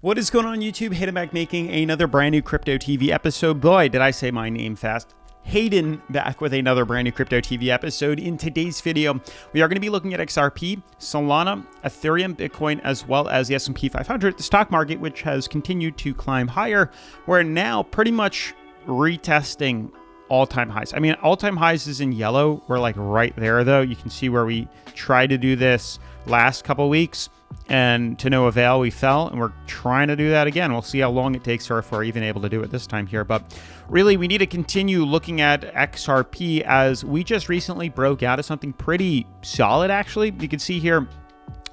What is going on YouTube? Hayden back making another brand new Crypto TV episode. Boy, did I say my name fast. Hayden back with another brand new Crypto TV episode. In today's video, we are going to be looking at XRP, Solana, Ethereum, Bitcoin, as well as the S&P 500, the stock market, which has continued to climb higher. We're now pretty much retesting all-time highs. I mean, all-time highs is in yellow. We're like right there, though. You can see where we tried to do this last couple weeks, and to no avail, we fell, and we're trying to do that again. We'll see how long it takes or if we're even able to do it this time here. But really, we need to continue looking at XRP as we just recently broke out of something pretty solid, actually. You can see here,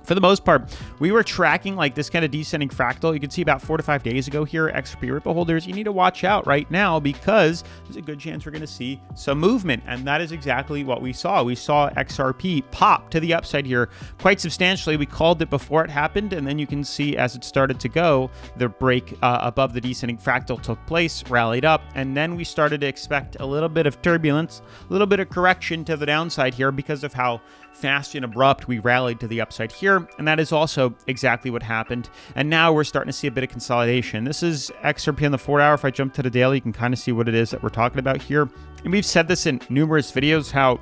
for the most part, we were tracking like this kind of descending fractal. You can see about 4 to 5 days ago here, XRP Ripple holders, you need to watch out right now because there's a good chance we're going to see some movement. And that is exactly what we saw. We saw XRP pop to the upside here quite substantially. We called it before it happened. And then you can see as it started to go, the break above the descending fractal took place, rallied up. And then we started to expect a little bit of turbulence, a little bit of correction to the downside here because of how fast and abrupt we rallied to the upside here. And that is also exactly what happened. And now we're starting to see a bit of consolidation. This is XRP on the 4 hour. If I jump to the daily, you can kind of see what it is that we're talking about here. And we've said this in numerous videos, how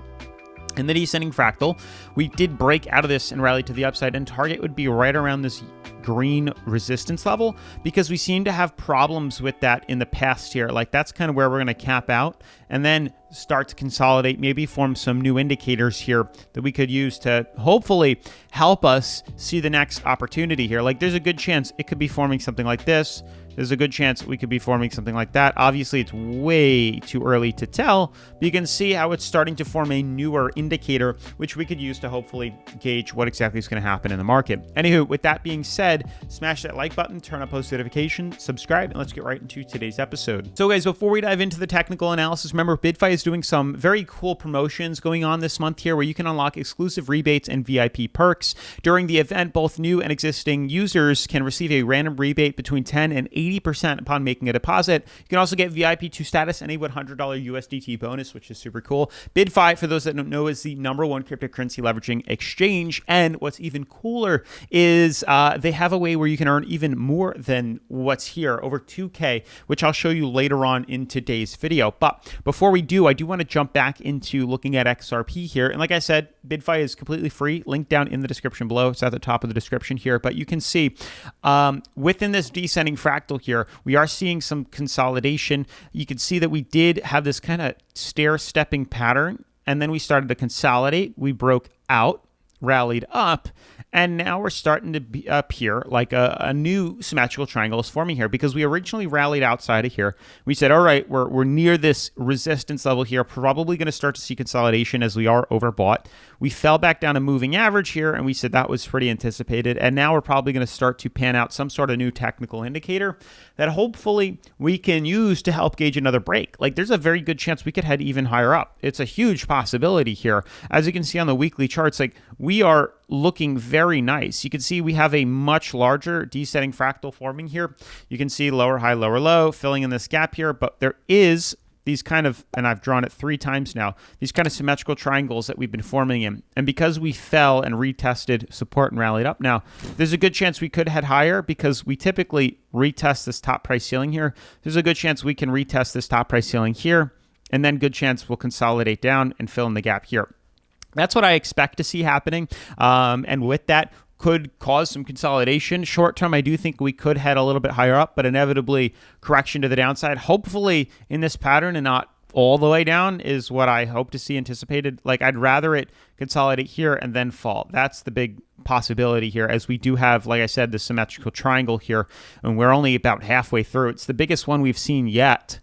in the descending fractal, we did break out of this and rally to the upside, and target would be right around this green resistance level because we seem to have problems with that in the past here. Like that's kind of where we're going to cap out and then start to consolidate, maybe form some new indicators here that we could use to hopefully help us see the next opportunity here. Like there's a good chance it could be forming something like this. There's a good chance we could be forming something like that. Obviously, it's way too early to tell, but you can see how it's starting to form a newer indicator, which we could use to hopefully gauge what exactly is going to happen in the market. Anywho, with that being said, smash that like button, turn on post notifications, subscribe, and let's get right into today's episode. So guys, before we dive into the technical analysis, remember BYDFI is doing some very cool promotions going on this month here where you can unlock exclusive rebates and VIP perks. During the event, both new and existing users can receive a random rebate between 10 and 80% upon making a deposit. You can also get VIP 2 status and a $100 USDT bonus, which is super cool. BYDFI, for those that don't know, is the #1 cryptocurrency leveraging exchange. And what's even cooler is they have a way where you can earn even more than what's here, over 2K, which I'll show you later on in today's video. But before we do, I do want to jump back into looking at XRP here. And like I said, BYDFI is completely free. Link down in the description below. It's at the top of the description here. But you can see within this descending fractal here, we are seeing some consolidation. You can see that we did have this kind of stair-stepping pattern, and then we started to consolidate. We broke out, rallied up, and now we're starting to be up here like a new symmetrical triangle is forming here because we originally rallied outside of here. We said, all right, we're near this resistance level here, probably going to start to see consolidation as we are overbought. We fell back down a moving average here, and we said that was pretty anticipated. And now we're probably going to start to pan out some sort of new technical indicator that hopefully we can use to help gauge another break. Like there's a very good chance we could head even higher up. It's a huge possibility here. As you can see on the weekly charts, like we are looking very nice. You can see we have a much larger descending fractal forming here. You can see lower high, lower low, filling in this gap here, but there is these kind of, and I've drawn it 3 times now, these kind of symmetrical triangles that we've been forming in. And because we fell and retested support and rallied up now, there's a good chance we could head higher because we typically retest this top price ceiling here. There's a good chance we can retest this top price ceiling here, and then good chance we'll consolidate down and fill in the gap here. That's what I expect to see happening. And with that, could cause some consolidation. Short term, I do think we could head a little bit higher up, but inevitably correction to the downside. Hopefully in this pattern and not all the way down is what I hope to see anticipated. Like I'd rather it consolidate here and then fall. That's the big possibility here as we do have, like I said, the symmetrical triangle here, and we're only about halfway through. It's the biggest one we've seen yet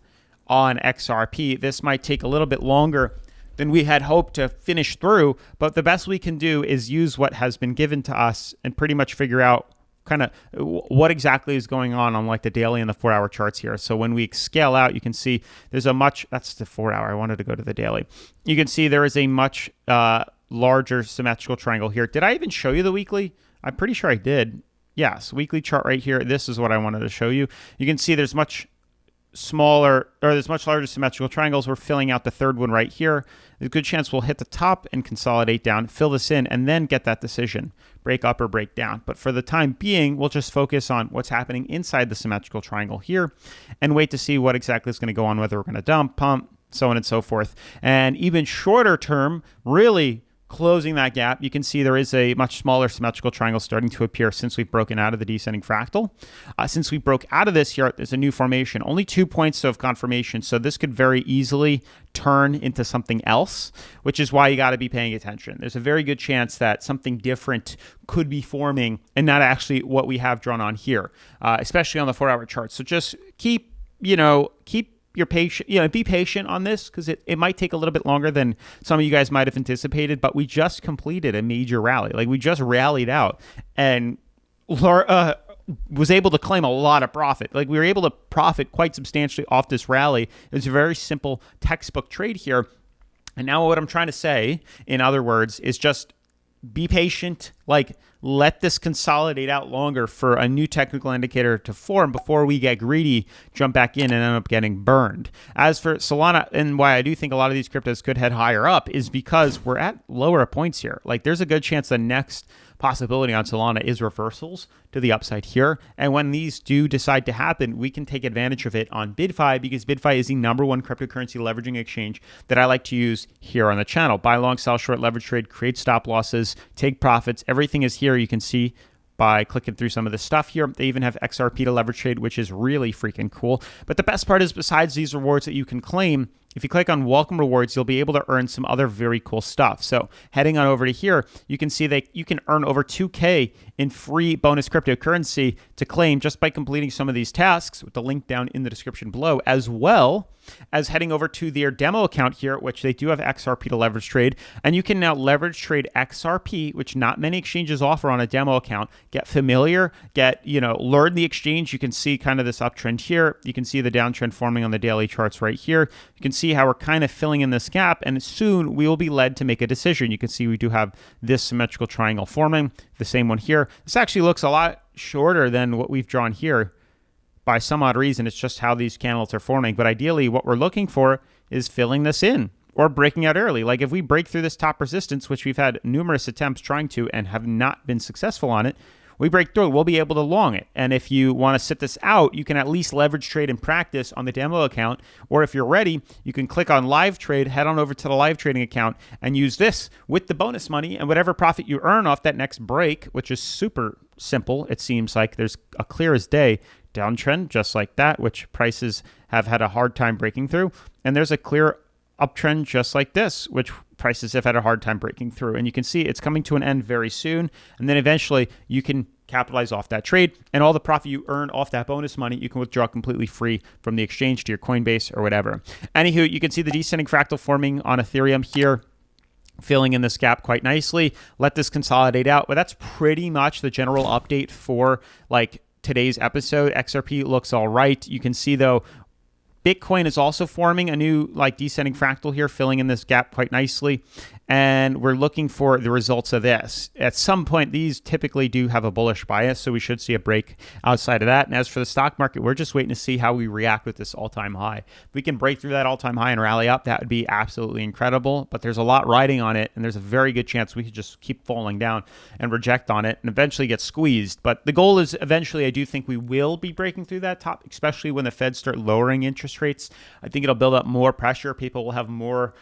on XRP. This might take a little bit longer than we had hoped to finish through, but the best we can do is use what has been given to us and pretty much figure out kind of what exactly is going on like the daily and the 4 hour charts here. So when we scale out, you can see there's a much, that's the 4 hour, I wanted to go to the daily. You can see there is a much larger symmetrical triangle here. Did I even show you the weekly? I'm pretty sure I did. Yes, weekly chart right here. This is what I wanted to show you. You can see there's much smaller, or there's much larger symmetrical triangles. We're filling out the third one right here. There's a good chance we'll hit the top and consolidate down, fill this in, and then get that decision, break up or break down. But for the time being, we'll just focus on what's happening inside the symmetrical triangle here and wait to see what exactly is going to go on, whether we're going to dump, pump, so on and so forth. And even shorter term, really closing that gap, you can see there is a much smaller symmetrical triangle starting to appear since we've broken out of the descending fractal. Since we broke out of this here, there's a new formation, only 2 points of confirmation. So this could very easily turn into something else, which is why you got to be paying attention. There's a very good chance that something different could be forming and not actually what we have drawn on here, especially on the 4-hour chart. So just keep your patient, be patient on this, because it might take a little bit longer than some of you guys might have anticipated, but we just completed a major rally. Like, we just rallied out and was able to claim a lot of profit. Like, we were able to profit quite substantially off this rally. It was a very simple textbook trade here. And now what I'm trying to say, in other words, is just be patient. Like, let this consolidate out longer for a new technical indicator to form before we get greedy, jump back in, and end up getting burned. As for Solana, and why I do think a lot of these cryptos could head higher up, is because we're at lower points here. Like, there's a good chance the next possibility on Solana is reversals to the upside here. And when these do decide to happen, we can take advantage of it on BYDFI, because BYDFI is the #1 cryptocurrency leveraging exchange that I like to use here on the channel. Buy long, sell short, leverage trade, create stop losses, take profits. Everything is here. You can see by clicking through some of the stuff here. They even have XRP to leverage trade, which is really freaking cool. But the best part is, besides these rewards that you can claim, if you click on welcome rewards, you'll be able to earn some other very cool stuff. So heading on over to here, you can see that you can earn over 2K in free bonus cryptocurrency to claim just by completing some of these tasks, with the link down in the description below, as well as heading over to their demo account here, which they do have XRP to leverage trade. And you can now leverage trade XRP, which not many exchanges offer on a demo account. Get familiar, learn the exchange. You can see kind of this uptrend here. You can see the downtrend forming on the daily charts right here. You can see how we're kind of filling in this gap, and soon we will be led to make a decision. You can see we do have this symmetrical triangle forming, the same one here. This actually looks a lot shorter than what we've drawn here. By some odd reason, it's just how these candles are forming. But ideally, what we're looking for is filling this in or breaking out early. Like, if we break through this top resistance, which we've had numerous attempts trying to and have not been successful on it, we break through it, we'll be able to long it. And if you want to sit this out, you can at least leverage trade and practice on the demo account. Or if you're ready, you can click on live trade, head on over to the live trading account, and use this with the bonus money and whatever profit you earn off that next break, which is super simple. It seems like there's a clear as day downtrend just like that, which prices have had a hard time breaking through. And there's a clear uptrend just like this, which prices have had a hard time breaking through. And you can see it's coming to an end very soon. And then eventually you can capitalize off that trade, and all the profit you earn off that bonus money, you can withdraw completely free from the exchange to your Coinbase or whatever. Anywho, you can see the descending fractal forming on Ethereum here, filling in this gap quite nicely. Let this consolidate out. But that's pretty much the general update for today's episode. XRP looks all right. You can see though, Bitcoin is also forming a new descending fractal here, filling in this gap quite nicely. And we're looking for the results of this. At some point, these typically do have a bullish bias, so we should see a break outside of that. And as for the stock market, we're just waiting to see how we react with this all-time high. If we can break through that all-time high and rally up, that would be absolutely incredible. But there's a lot riding on it, and there's a very good chance we could just keep falling down and reject on it and eventually get squeezed. But the goal is eventually, I do think we will be breaking through that top, especially when the Fed start lowering interest rates. I think it'll build up more pressure. People will have more,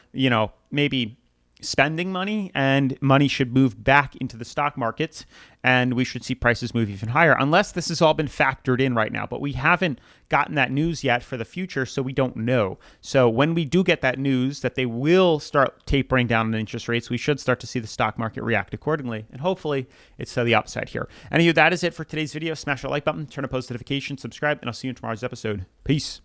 maybe spending money, and money should move back into the stock markets, and we should see prices move even higher, unless this has all been factored in right now. But we haven't gotten that news yet for the future, so we don't know. So when we do get that news that they will start tapering down on interest rates, we should start to see the stock market react accordingly, and hopefully it's to the upside here. Anyway, that is it for today's video. Smash that like button, turn on post notifications, subscribe, and I'll see you in tomorrow's episode. Peace.